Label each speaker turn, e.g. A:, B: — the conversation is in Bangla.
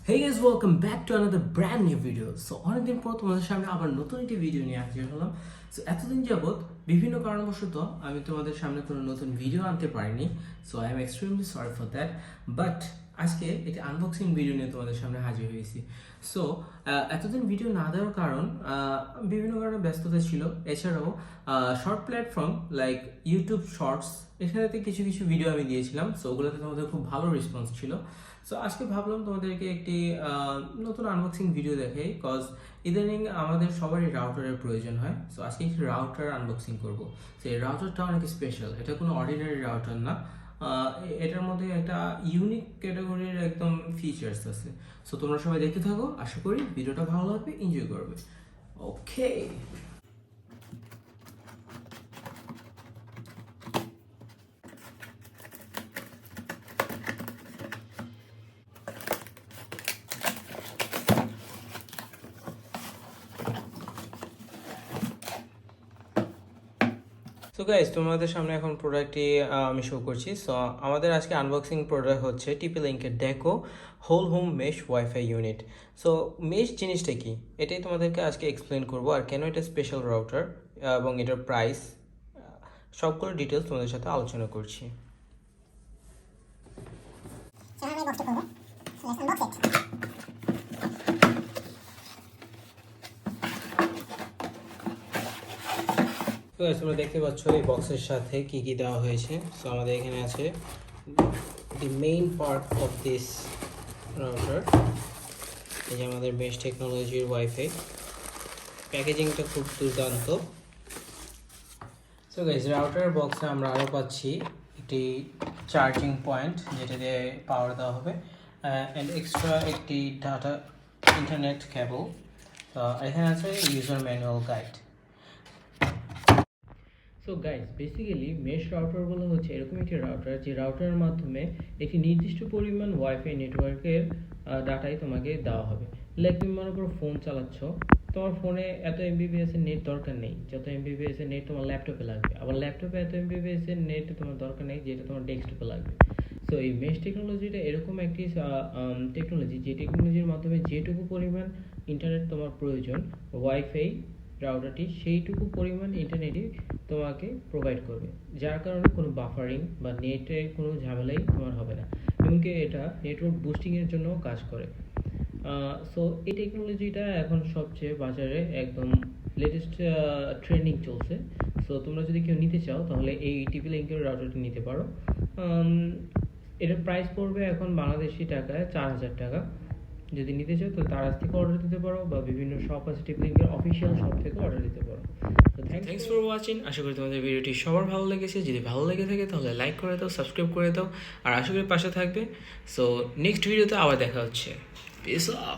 A: Hey guys, welcome back to another brand new video. So অনেকদিন পর তোমাদের সামনে আবার নতুন একটি ভিডিও নিয়ে হাজির হলাম। সো এতদিন যাবত বিভিন্ন কারণবশত আমি তোমাদের সামনে কোনো নতুন ভিডিও আনতে পারিনি। So I am extremely sorry for that. But আজকে একটি আনবক্সিং ভিডিও নিয়ে তোমাদের সামনে হাজির হয়েছি। সো এতদিন ভিডিও না দেওয়ার কারণ বিভিন্ন কারণে ব্যস্ততা ছিল। এছাড়াও short platform like YouTube shorts এখানেতে কিছু কিছু ভিডিও আমি দিয়েছিলাম। সো ওগুলোতে তোমাদের খুব ভালো রেসপন্স ছিল। সো আজকে ভাবলাম তোমাদেরকে একটি নতুন আনবক্সিং ভিডিও দেখাই, কজ ইদানিং আমাদের সবারই রাউটারের প্রয়োজন হয়। সো আজকে একটি রাউটার আনবক্সিং করবো। সো এই রাউটারটা অনেক স্পেশাল, এটা কোনো অর্ডিনারি রাউটার না। এটার মধ্যে একটা ইউনিক ক্যাটাগরির একদম ফিচার্স আছে। সো তোমরা সবাই দেখতে থাকো, আশা করি ভিডিওটা ভালো লাগবে, এনজয় করবে। ওকে, সো গাইস, তোমাদের সামনে এখন প্রোডাক্টটি আমি শো করছি। সো আমাদের আজকে আনবক্সিং প্রোডাক্ট হচ্ছে টিপি লিঙ্কের Deco whole home mesh wifi unit. So mesh জিনিসটা কি, এটাই তোমাদেরকে আজকে এক্সপ্লেন করবো, আর কেন এটা স্পেশাল রাউটার এবং এটার প্রাইস সবগুলো ডিটেলস তোমাদের সাথে আলোচনা করছি। তো তোমরা দেখতে পাচ্ছ এই বক্সের সাথে কি কি দেওয়া হয়েছে। সো আমাদের এখানে আছে the main part of this router, এই যে আমাদের মেশ টেকনোলজির ওয়াইফাই। প্যাকেজিংটা খুব দুর্দান্ত। সো গাইস, রাউটার বক্সে আমরা আরও পাচ্ছি একটি চার্জিং পয়েন্ট, যেটা দিয়ে পাওয়ার দেওয়া হবে, অ্যান্ড এক্সট্রা একটি ডাটা ইন্টারনেট কেবল। তো এখানে আছে user manual guide. So guys, basically mesh রাউটারগুলো হচ্ছে এরকম একটি রাউটার, যে রাউটারের মাধ্যমে একটি নির্দিষ্ট পরিমাণ ওয়াইফাই নেটওয়ার্কের ডাটাই তোমাকে দেওয়া হবে। লাইক তুমি মনে করো ফোন চালাচ্ছ, তোমার ফোনে এত এমবিপিএস এর নেট দরকার নেই যত এমবিপিএস এর নেট তোমার ল্যাপটপে লাগবে, আবার ল্যাপটপে এত এমবিপিএস এর নেট তোমার দরকার নেই যেটা তোমার ডেস্কটপে লাগবে। সো এই মেশ টেকনোলজিটা এরকম একটি টেকনোলজি, যে টেকনোলজির মাধ্যমে যেটুকু পরিমাণ ইন্টারনেট তোমার প্রয়োজন ওয়াইফাই রাউটারটি সেইটুকু পরিমাণ ইন্টারনেটই তোমাকে প্রোভাইড করবে, যার কারণে কোনো বাফারিং বা নেটের কোনো ঝামেলাই তোমার হবে না। এমনকি এটা নেটওয়ার্ক বুস্টিংয়ের জন্য কাজ করে। সো এই টেকনোলজিটা এখন সবচেয়ে বাজারে একদম লেটেস্ট ট্রেন্ডিং চলছে। সো তোমরা যদি কেউ নিতে চাও তাহলে এই টিপি লিঙ্কের রাউটারটি নিতে পারো। এটার প্রাইস পড়বে এখন বাংলাদেশি টাকায় 4000 টাকা। যদি নিতে চাও তো তার থেকে অর্ডার দিতে পারো, বা বিভিন্ন শপ আছে টিপি লিঙ্কের অফিসিয়াল শপ থেকে অর্ডার দিতে পারো। তো থ্যাঙ্কস ফর ওয়াচিং। আশা করি তোমাদের ভিডিওটি সবার ভালো লেগেছে। যদি ভালো লেগে থাকে তাহলে লাইক করে দাও, সাবস্ক্রাইব করে দাও, আর আশা করি পাশে থাকবে। সো নেক্সট ভিডিওতে আবার দেখা হচ্ছে। Piece of.